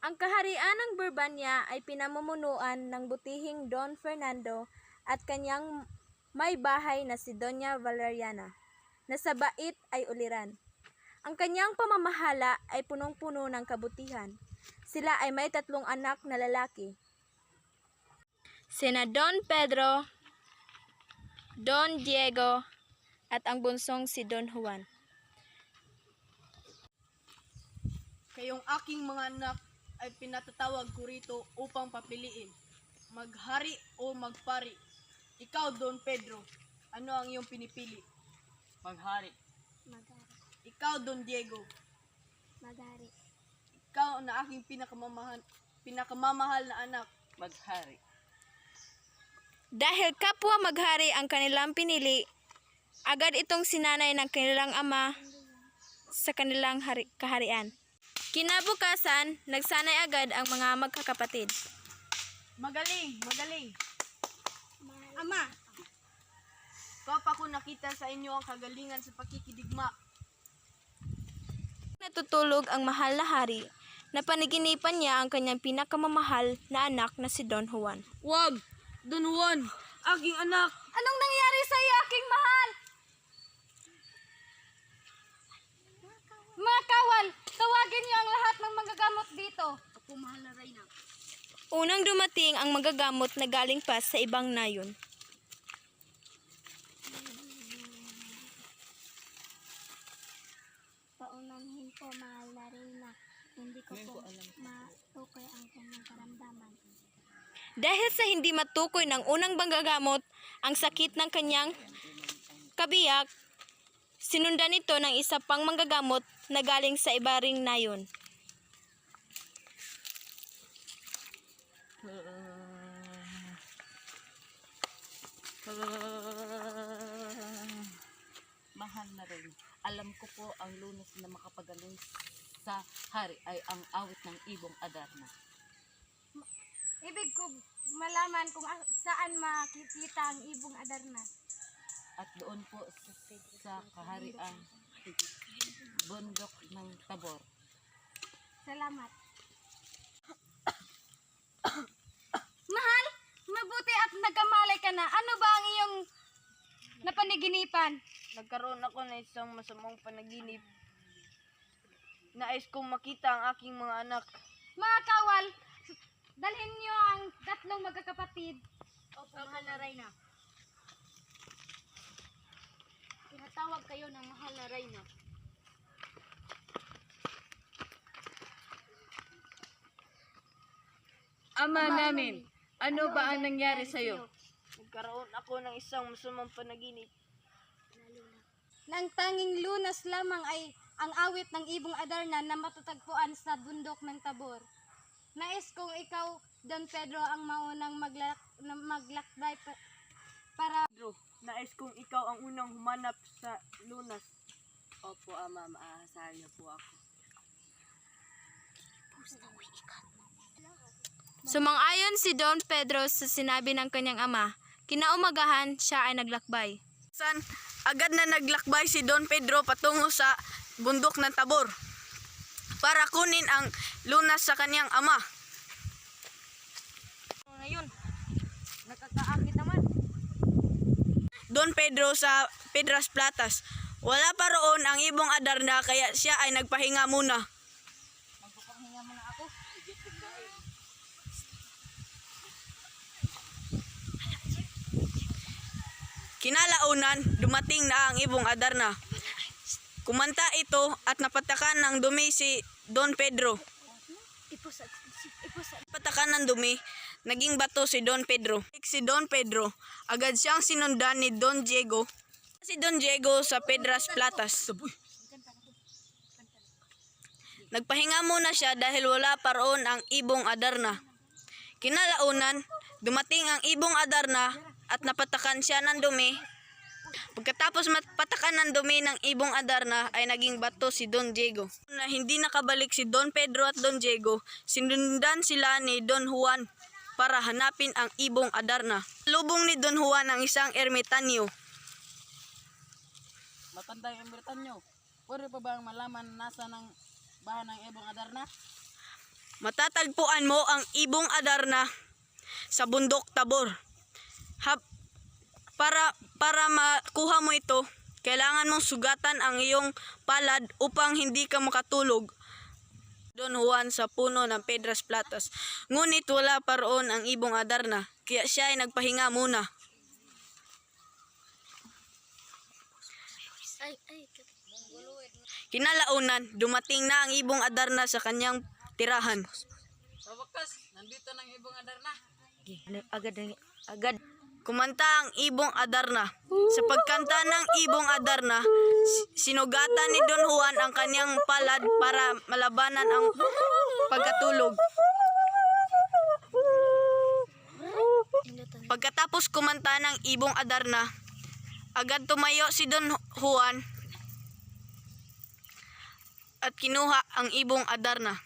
Ang kaharian ng Burbania ay pinamumunuan ng butihing Don Fernando at kanyang may bahay na si Doña Valeriana, na sa bait ay uliran. Ang kanyang pamamahala ay punong-puno ng kabutihan. Sila ay may 3 anak na lalaki, sina Don Pedro, Don Diego, at ang bunsong si Don Juan. Kayong aking mga anak ay pinatatawag ko rito upang papiliin, maghari o magpari. Ikaw, Don Pedro, ano ang iyong pinipili? Maghari. Magari. Ikaw, Don Diego, Magari. ikaw na aking pinakamamahal na anak. Maghari. Dahil kapwa maghari ang kanilang pinili, agad itong sinanay ng kanilang ama sa kanilang kaharian. Kinabukasan, nagsanay agad ang mga magkakapatid. Magaling, magaling. Ama, Papa ko nakita sa inyo ang kagalingan sa pakikidigma. Natutulog ang mahal na hari, napaniginipan niya ang kanyang pinakamamahal na anak na si Don Juan. Wag! Don Juan, aking anak! Anong nangyari sa iyo, aking mahal? Mga kawal, tawagin niyo ang lahat ng manggagamot dito. ako mahal na Reyna. Unang dumating ang manggagamot na galing pa sa ibang nayon. Paunahin po, mahal na Reyna. Hindi ko po matukoy ang kanyang karamdaman. Dahil sa hindi matukoy ng unang manggagamot ang sakit ng kanyang kabiyak, sinundan ito ng isa pang manggagamot na galing sa iba ring nayon. Mahal na rin. Alam ko po ang lunas na makapagaling sa hari ay ang awit ng ibong Adarna. Ibig ko malaman kung saan makikita ang ibong Adarna. At doon po sa kaharian bundok ng Tabor. Salamat. Mahal, mabuti at nagkamalay ka na. Ano ba ang iyong napaniginipan? Nagkaroon ako ng isang masamang panaginip. Nais kong makita ang aking mga anak. Mga kawal, dalhin niyo ang 3 magkakapatid. Opo, mahal na Reyna. Tinatawag kayo ng mahal na Reyna. Ama namin, ano ba ang nangyari sa iyo? sa'yo? Nagkaroon ako ng isang masamang panaginip. Nang tanging lunas lamang ay ang awit ng ibong Adarna na matatagpuan sa bundok ng Tabor. Nais kong ikaw, Don Pedro, ang maunang maglakbay para Pedro, nais kong ikaw ang unang humanap sa lunas. Opo, Ama, maaasahan niyo po ako. Sumang-ayon si Don Pedro sa sinabi ng kanyang ama. Kinaumagahan, siya ay naglakbay. Agad na naglakbay si Don Pedro patungo sa bundok ng Tabor para kunin ang lunas sa kanyang ama. Ngayon, nakakaakit naman. Don Pedro sa Pedras Platas. Wala pa roon ang ibong Adarna kaya siya ay nagpahinga muna. Magpapahinga muna ako. Kinalaunan, dumating na ang ibong Adarna. Kumanta ito at napatakan ng dumi si Don Pedro. Patakan ng dumi, naging bato si Don Pedro. Si Don Pedro, agad siyang sinundan ni Don Diego. Si Don Diego sa Pedras Platas. Nagpahinga muna siya dahil wala pa roon ang ibong Adarna. Kinalaunan, dumating ang ibong Adarna at napatakan siya ng dumi. Pagkatapos mapatakan ng dumi ng ibong Adarna ay naging bato si Don Diego. Na hindi nakabalik si Don Pedro at Don Diego, sinundan sila ni Don Juan para hanapin ang ibong Adarna. Lubong ni Don Juan ang isang ermitanyo. Matanda yung Britanyo. Pwede pa bang malaman nasa ng bahay ng ibong Adarna? Matatagpuan mo ang ibong Adarna sa bundok Tabor. Para makuha mo ito, kailangan mong sugatan ang iyong palad upang hindi ka makatulog. Don Juan sa puno ng Pedras Platas. Ngunit wala pa roon ang ibong Adarna, kaya siya ay nagpahinga muna. Kinalaunan, dumating na ang ibong Adarna sa kanyang tirahan. Sa wakas, nandito ng ibong Adarna. Agad kumanta ang ibong Adarna. Sa pagkanta ng ibong Adarna, sinugatan ni Don Juan ang kanyang palad para malabanan ang pagkatulog. Pagkatapos kumanta ng ibong Adarna, agad tumayo si Don Juan at kinuha ang ibong Adarna.